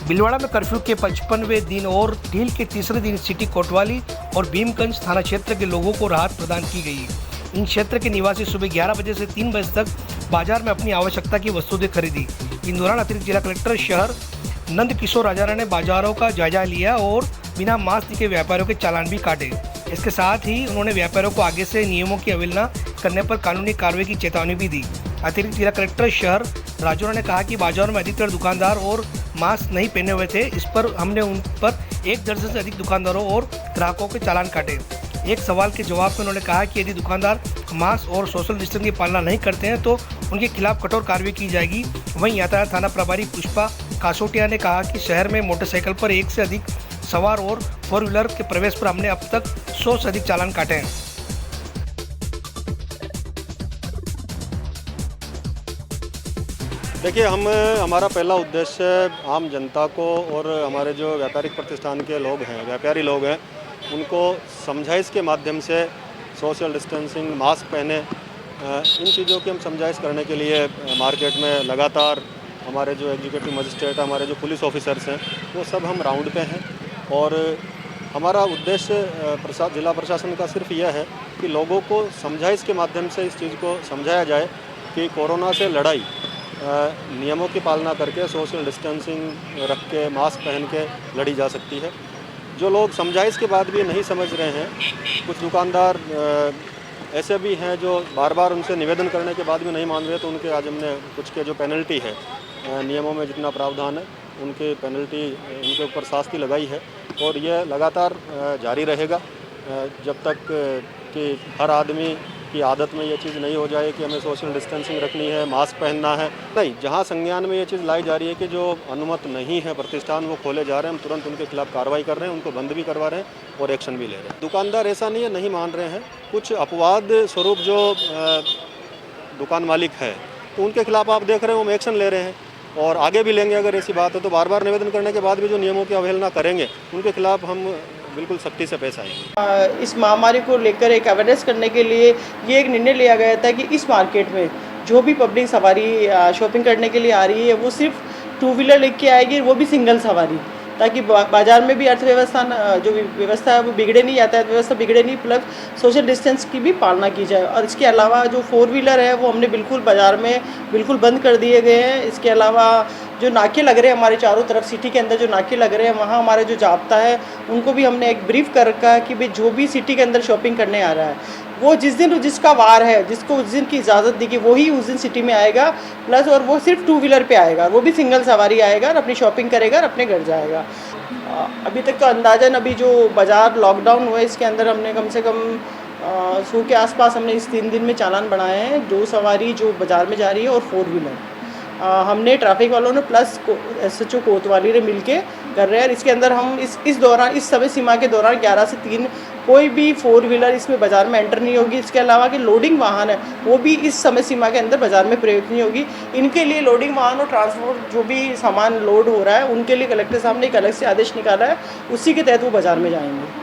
भीलवाड़ा में कर्फ्यू के 55वें दिन और ढील के तीसरे दिन सिटी कोतवाली और भीमगंज थाना क्षेत्र के लोगों को राहत प्रदान की गई। इन क्षेत्र के निवासी सुबह 11 बजे से 3 बजे तक बाजार में अपनी आवश्यकता की वस्तुएं खरीदी। इन दौरान अतिरिक्त जिला कलेक्टर शहर नंद किशोर राजारा ने बाजारों का जायजा लिया और बिना मास्क के व्यापारियों के चालान भी काटे। इसके साथ ही उन्होंने व्यापारियों को आगे से नियमों की अवहेलना करने पर कानूनी कार्रवाई की चेतावनी भी दी। अतिरिक्त जिला कलेक्टर शहर राजौरा ने कहा कि बाजार में अधिकतर दुकानदार और मास्क नहीं पहने हुए थे। इस पर हमने उन पर 1 दर्जन से अधिक दुकानदारों और ग्राहकों के चालान काटे। एक सवाल के जवाब में उन्होंने कहा कि यदि दुकानदार मास्क और सोशल डिस्टेंस की पालना नहीं करते हैं तो उनके खिलाफ कठोर कार्रवाई की जाएगी। वहीं यातायात थाना प्रभारी पुष्पा कासोटिया ने कहा कि शहर में मोटरसाइकिल पर 1 से अधिक सवार और 4 व्हीलर के प्रवेश पर हमने अब तक 100 से अधिक चालान काटे हैं। देखिए, हमारा पहला उद्देश्य आम जनता को और हमारे जो व्यापारिक प्रतिष्ठान के लोग हैं, व्यापारी लोग हैं, उनको समझाइश के माध्यम से सोशल डिस्टेंसिंग, मास्क पहने, इन चीज़ों की हम समझाइश करने के लिए मार्केट में लगातार हमारे जो एग्जीक्यूटिव मजिस्ट्रेट, हमारे जो पुलिस ऑफिसर्स हैं, वो सब हम राउंड पे हैं। और हमारा उद्देश्य जिला प्रशासन का सिर्फ यह है कि लोगों को समझाइश के माध्यम से इस चीज़ को समझाया जाए कि कोरोना से लड़ाई नियमों की पालना करके, सोशल डिस्टेंसिंग रख के, मास्क पहन के लड़ी जा सकती है। जो लोग समझाइश के बाद भी नहीं समझ रहे हैं, कुछ दुकानदार ऐसे भी हैं जो बार बार उनसे निवेदन करने के बाद भी नहीं मान रहे, तो उनके आज हमने कुछ के जो पेनल्टी है, नियमों में जितना प्रावधान है उनके पेनल्टी, उनके ऊपर शास्ति लगाई है। और यह लगातार जारी रहेगा जब तक कि हर आदमी की आदत में ये चीज़ नहीं हो जाए कि हमें सोशल डिस्टेंसिंग रखनी है, मास्क पहनना है। नहीं, जहाँ संज्ञान में ये चीज़ लाई जा रही है कि जो अनुमत नहीं है प्रतिष्ठान वो खोले जा रहे हैं, हम तुरंत उनके खिलाफ कार्रवाई कर रहे हैं, उनको बंद भी करवा रहे हैं और एक्शन भी ले रहे हैं। दुकानदार ऐसा नहीं है नहीं मान रहे हैं, कुछ अपवाद स्वरूप जो दुकान मालिक है तो उनके खिलाफ आप देख रहे हैं हम एक्शन ले रहे हैं और आगे भी लेंगे। अगर ऐसी बात है तो बार बार निवेदन करने के बाद भी जो नियमों की अवहेलना करेंगे उनके खिलाफ हम बिल्कुल सख्ती से पेश आएंगे। इस महामारी को लेकर एक अवेयरनेस करने के लिए ये एक निर्णय लिया गया था कि इस मार्केट में जो भी पब्लिक सवारी शॉपिंग करने के लिए आ रही है वो सिर्फ 2 व्हीलर लेके आएगी, वो भी सिंगल सवारी, ताकि बाजार में भी अर्थव्यवस्था जो व्यवस्था है वो बिगड़े नहीं, यातायात व्यवस्था बिगड़े नहीं, प्लस सोशल डिस्टेंस की भी पालना की जाए। और इसके अलावा जो 4 व्हीलर है वो हमने बिल्कुल बाज़ार में बिल्कुल बंद कर दिए गए हैं। इसके अलावा जो नाके लग रहे हैं हमारे चारों तरफ सिटी के अंदर जो नाके लग रहे हैं वहाँ हमारे जो जाब्ता है उनको भी हमने एक ब्रीफ कर रखा है कि भाई जो भी सिटी के अंदर शॉपिंग करने आ रहा है वो जिसका वार है, जिसको उस दिन की इजाज़त दी कि वही उस दिन सिटी में आएगा, प्लस और वो सिर्फ 2 व्हीलर पे आएगा, वो भी सिंगल सवारी आएगा और अपनी शॉपिंग करेगा और अपने घर जाएगा। अभी तक तो अंदाज़न अभी जो बाज़ार लॉकडाउन हुआ है इसके अंदर हमने कम से कम 100 के आसपास हमने इस 3 दिन में चालान बनाए हैं, 2 सवारी जो बाज़ार में जा रही है और 4 व्हीलर। हमने ट्रैफिक वालों ने प्लस SHO कोतवाली ने मिलके कर रहे हैं। इसके अंदर हम इस दौरान, इस समय सीमा के दौरान 11 से 3 कोई भी 4 व्हीलर इसमें बाज़ार में एंटर नहीं होगी। इसके अलावा कि लोडिंग वाहन है वो भी इस समय सीमा के अंदर बाज़ार में प्रयोग नहीं होगी। इनके लिए लोडिंग वाहन और ट्रांसपोर्ट जो भी सामान लोड हो रहा है उनके लिए कलेक्टर साहब ने एक अलग से आदेश निकाला है, उसी के तहत वो बाज़ार में जाएंगे।